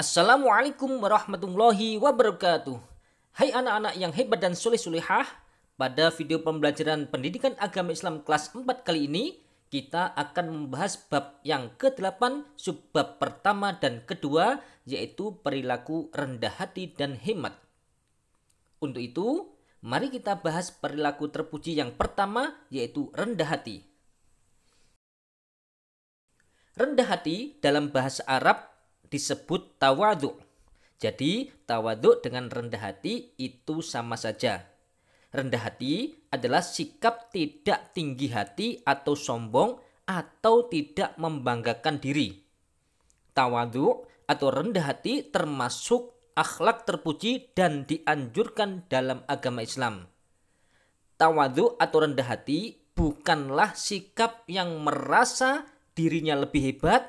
Assalamualaikum warahmatullahi wabarakatuh. Hai anak-anak yang hebat dan soleh-solehah. Pada video pembelajaran pendidikan agama Islam kelas 4 kali ini, kita akan membahas bab yang ke-8, subbab pertama dan kedua, yaitu perilaku rendah hati dan hemat. Untuk itu, mari kita bahas perilaku terpuji yang pertama, yaitu rendah hati. Rendah hati dalam bahasa Arab disebut tawadhu. Jadi, tawadhu dengan rendah hati itu sama saja. Rendah hati adalah sikap tidak tinggi hati atau sombong atau tidak membanggakan diri. Tawadhu atau rendah hati termasuk akhlak terpuji dan dianjurkan dalam agama Islam. Tawadhu atau rendah hati bukanlah sikap yang merasa dirinya lebih hebat,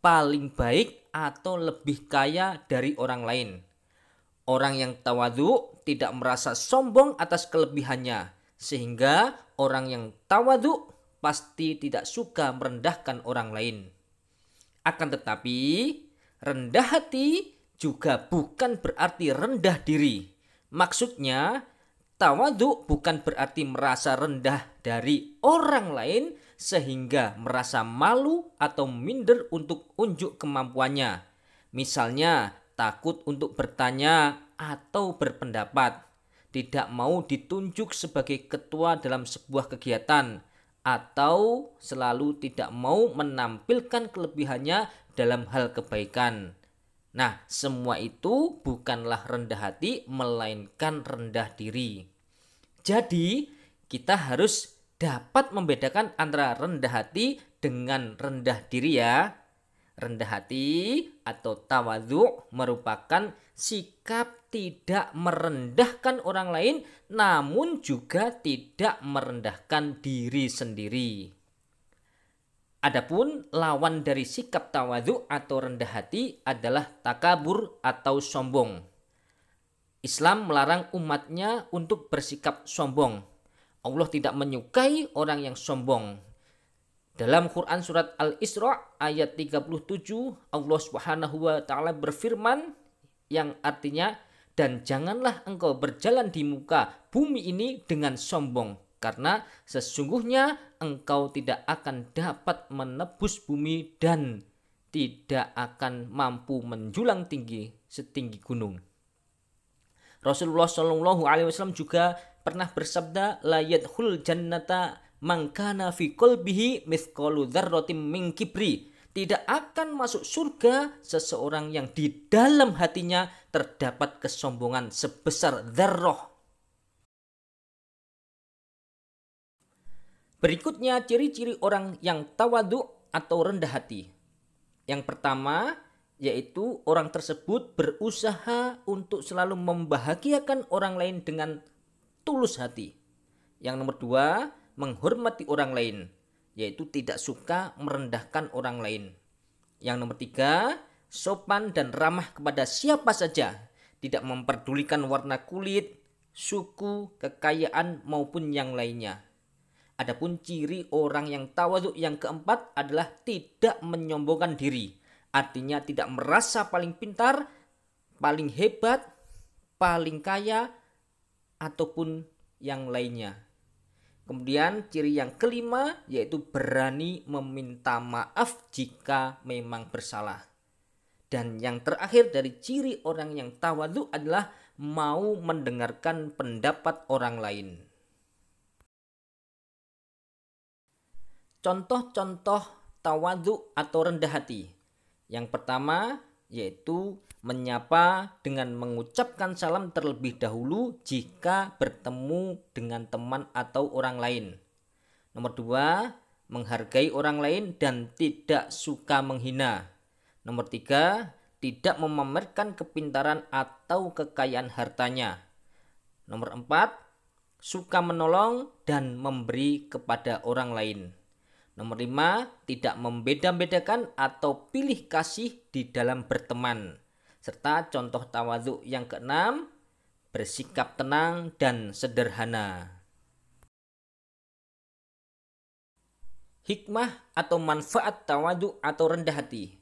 paling baik, atau lebih kaya dari orang lain. Orang yang tawadhu tidak merasa sombong atas kelebihannya, sehingga orang yang tawadhu pasti tidak suka merendahkan orang lain. Akan tetapi, rendah hati juga bukan berarti rendah diri. Maksudnya, tawadhu bukan berarti merasa rendah dari orang lain sehingga merasa malu atau minder untuk unjuk kemampuannya. Misalnya, takut untuk bertanya atau berpendapat, tidak mau ditunjuk sebagai ketua dalam sebuah kegiatan, atau selalu tidak mau menampilkan kelebihannya dalam hal kebaikan. Nah, semua itu bukanlah rendah hati, melainkan rendah diri. Jadi, kita harus dapat membedakan antara rendah hati dengan rendah diri ya. Rendah hati atau tawadhu merupakan sikap tidak merendahkan orang lain namun juga tidak merendahkan diri sendiri. Adapun lawan dari sikap tawadhu atau rendah hati adalah takabur atau sombong. Islam melarang umatnya untuk bersikap sombong. Allah tidak menyukai orang yang sombong. Dalam Quran surat Al-Isra ayat 37, Allah Subhanahu wa taala berfirman yang artinya, "Dan janganlah engkau berjalan di muka bumi ini dengan sombong, karena sesungguhnya engkau tidak akan dapat menebus bumi dan tidak akan mampu menjulang tinggi setinggi gunung." Rasulullah Shallallahu Alaihi Wasallam juga pernah bersabda, la yadkhul jannata man kana fi qalbihi mithqalu dzarratin min kibri. Tidak akan masuk surga seseorang yang di dalam hatinya terdapat kesombongan sebesar dzarrah. Berikutnya ciri-ciri orang yang tawadhu atau rendah hati. Yang pertama, yaitu orang tersebut berusaha untuk selalu membahagiakan orang lain dengan tulus hati. Yang nomor dua, menghormati orang lain, yaitu tidak suka merendahkan orang lain. Yang nomor tiga, sopan dan ramah kepada siapa saja, tidak memperdulikan warna kulit, suku, kekayaan maupun yang lainnya. Adapun ciri orang yang tawadhu yang keempat adalah tidak menyombongkan diri. Artinya tidak merasa paling pintar, paling hebat, paling kaya, ataupun yang lainnya. Kemudian ciri yang kelima yaitu berani meminta maaf jika memang bersalah. Dan yang terakhir dari ciri orang yang tawadhu adalah mau mendengarkan pendapat orang lain. Contoh-contoh tawadhu atau rendah hati. Yang pertama yaitu menyapa dengan mengucapkan salam terlebih dahulu jika bertemu dengan teman atau orang lain. Nomor dua, menghargai orang lain dan tidak suka menghina. Nomor tiga, tidak memamerkan kepintaran atau kekayaan hartanya. Nomor empat, suka menolong dan memberi kepada orang lain. Nomor 5, tidak membeda-bedakan atau pilih kasih di dalam berteman. Serta contoh tawadhu yang keenam, bersikap tenang dan sederhana. Hikmah atau manfaat tawadhu atau rendah hati.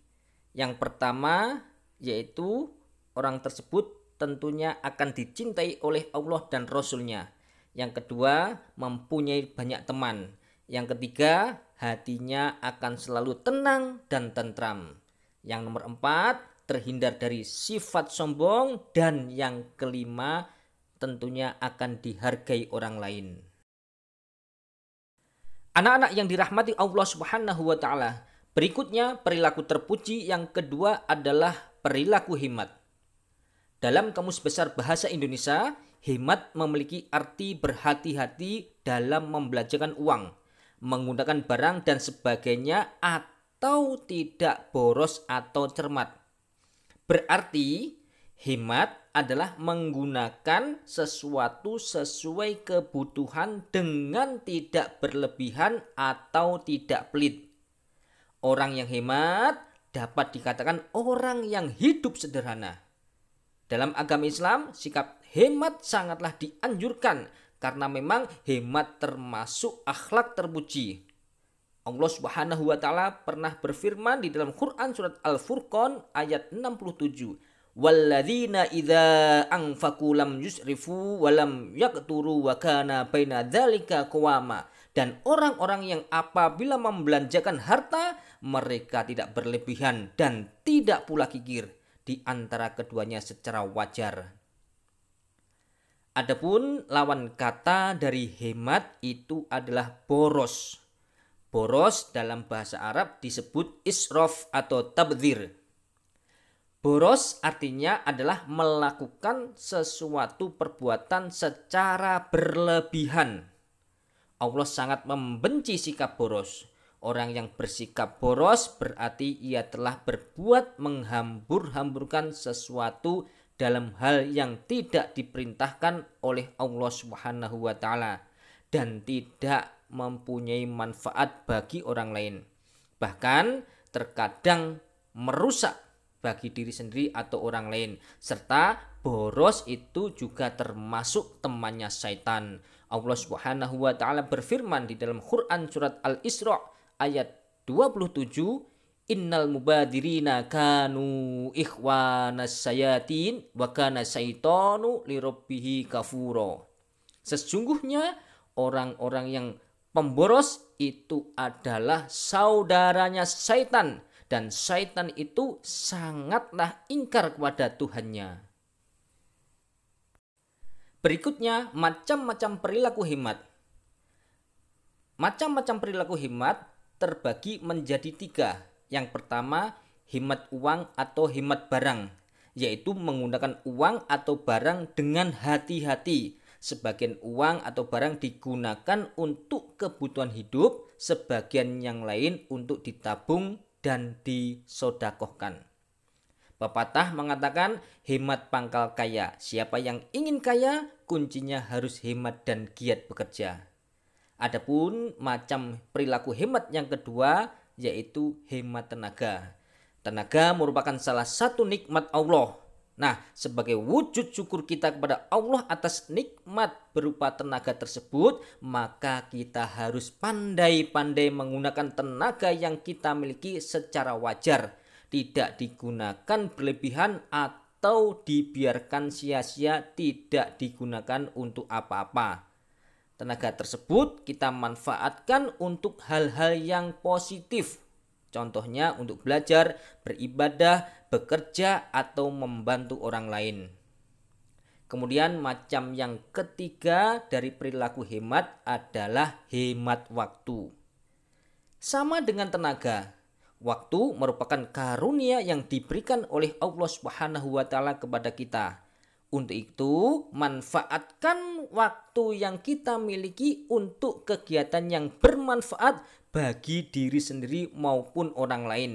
Yang pertama yaitu orang tersebut tentunya akan dicintai oleh Allah dan Rasul-Nya. Yang kedua, mempunyai banyak teman. Yang ketiga, hatinya akan selalu tenang dan tentram. Yang nomor 4, terhindar dari sifat sombong. Dan yang kelima, tentunya akan dihargai orang lain. Anak-anak yang dirahmati Allah Subhanahu wa Ta'ala, berikutnya perilaku terpuji yang kedua adalah perilaku hikmat. Dalam Kamus Besar Bahasa Indonesia, hikmat memiliki arti berhati-hati dalam membelanjakan uang, menggunakan barang dan sebagainya, atau tidak boros atau cermat. Berarti hikmat adalah menggunakan sesuatu sesuai kebutuhan dengan tidak berlebihan atau tidak pelit. Orang yang hemat dapat dikatakan orang yang hidup sederhana. Dalam agama Islam, sikap hemat sangatlah dianjurkan karena memang hemat termasuk akhlak terpuji. Allah Subhanahu wa Ta'ala pernah berfirman di dalam Quran surat Al-Furqan ayat 67. Walladzina idza anfaqu lam yusrifu wa lam yaqturu wa kana baina dzalika qawama. Dan orang-orang yang apabila membelanjakan harta, mereka tidak berlebihan dan tidak pula kikir di antara keduanya secara wajar. Adapun lawan kata dari hemat itu adalah boros. Boros dalam bahasa Arab disebut israf atau tabdzir. Boros artinya adalah melakukan sesuatu perbuatan secara berlebihan. Allah sangat membenci sikap boros. Orang yang bersikap boros berarti ia telah berbuat menghambur-hamburkan sesuatu dalam hal yang tidak diperintahkan oleh Allah Subhanahu wa Ta'ala dan tidak mempunyai manfaat bagi orang lain. Bahkan terkadang merusak bagi diri sendiri atau orang lain. Serta boros itu juga termasuk temannya syaitan. Allah Subhanahu wa Ta'ala berfirman di dalam Quran surat Al-Isra ayat 27, Innal mubadirina kanu ikhwanas sayatin wa kana syaitanu lirabbihi kafuro. Sesungguhnya orang-orang yang pemboros itu adalah saudaranya syaitan. Dan syaitan itu sangatlah ingkar kepada Tuhannya. Berikutnya, macam-macam perilaku hikmat. Macam-macam perilaku hikmat terbagi menjadi 3. Yang pertama, hikmat uang atau hikmat barang, yaitu menggunakan uang atau barang dengan hati-hati. Sebagian uang atau barang digunakan untuk kebutuhan hidup, sebagian yang lain untuk ditabung dan disodakohkan. Pepatah mengatakan hemat pangkal kaya. Siapa yang ingin kaya, kuncinya harus hemat dan giat bekerja. Adapun macam perilaku hemat yang kedua yaitu hemat tenaga. Tenaga merupakan salah satu nikmat Allah. Nah, sebagai wujud syukur kita kepada Allah atas nikmat berupa tenaga tersebut, maka kita harus pandai-pandai menggunakan tenaga yang kita miliki secara wajar, tidak digunakan berlebihan atau dibiarkan sia-sia, tidak digunakan untuk apa-apa. Tenaga tersebut kita manfaatkan untuk hal-hal yang positif. Contohnya untuk belajar, beribadah, bekerja, atau membantu orang lain. Kemudian macam yang ketiga dari perilaku hemat adalah hemat waktu. Sama dengan tenaga, waktu merupakan karunia yang diberikan oleh Allah Subhanahu wa Ta'ala kepada kita. Untuk itu, manfaatkan waktu yang kita miliki untuk kegiatan yang bermanfaat bagi diri sendiri maupun orang lain.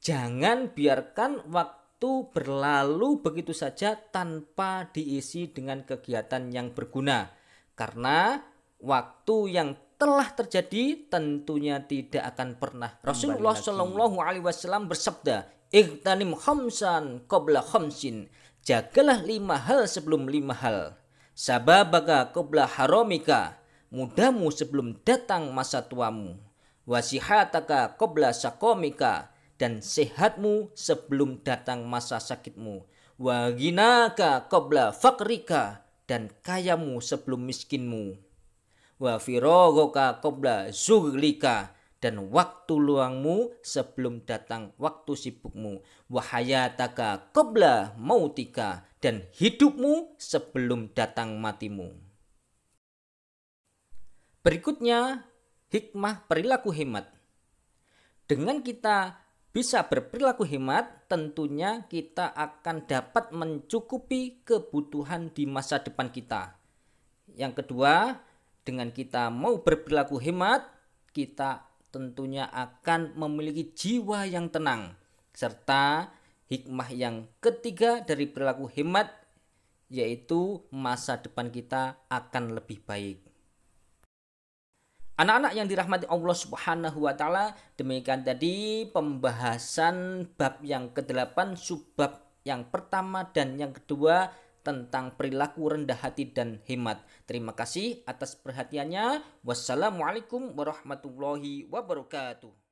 Jangan biarkan waktu berlalu begitu saja tanpa diisi dengan kegiatan yang berguna. Karena waktu yang telah terjadi tentunya tidak akan pernah. Rasulullah SAW bersabda, "Ightanim khamsan qabla khamsin." Jagalah 5 hal sebelum 5 hal. Sababaka qabla haramika. Mudamu sebelum datang masa tuamu. Wasihataka qabla sakomika. dan sehatmu sebelum datang masa sakitmu. Wa ghinaka qabla faqrika, dan kayamu sebelum miskinmu. Wa firaghoka qabla zughlika, dan waktu luangmu sebelum datang waktu sibukmu. Wa hayataka qabla mautika, dan hidupmu sebelum datang matimu. Berikutnya, hikmah perilaku hemat. Dengan kita bisa berperilaku hemat, tentunya kita akan dapat mencukupi kebutuhan di masa depan kita. Yang kedua, dengan kita mau berperilaku hemat, kita tentunya akan memiliki jiwa yang tenang. Serta hikmah yang ketiga dari perilaku hemat, yaitu masa depan kita akan lebih baik. Anak-anak yang dirahmati Allah Subhanahu wa Ta'ala, demikian tadi pembahasan bab yang ke-8, subbab yang pertama dan yang kedua tentang perilaku rendah hati dan hemat. Terima kasih atas perhatiannya. Wassalamualaikum warahmatullahi wabarakatuh.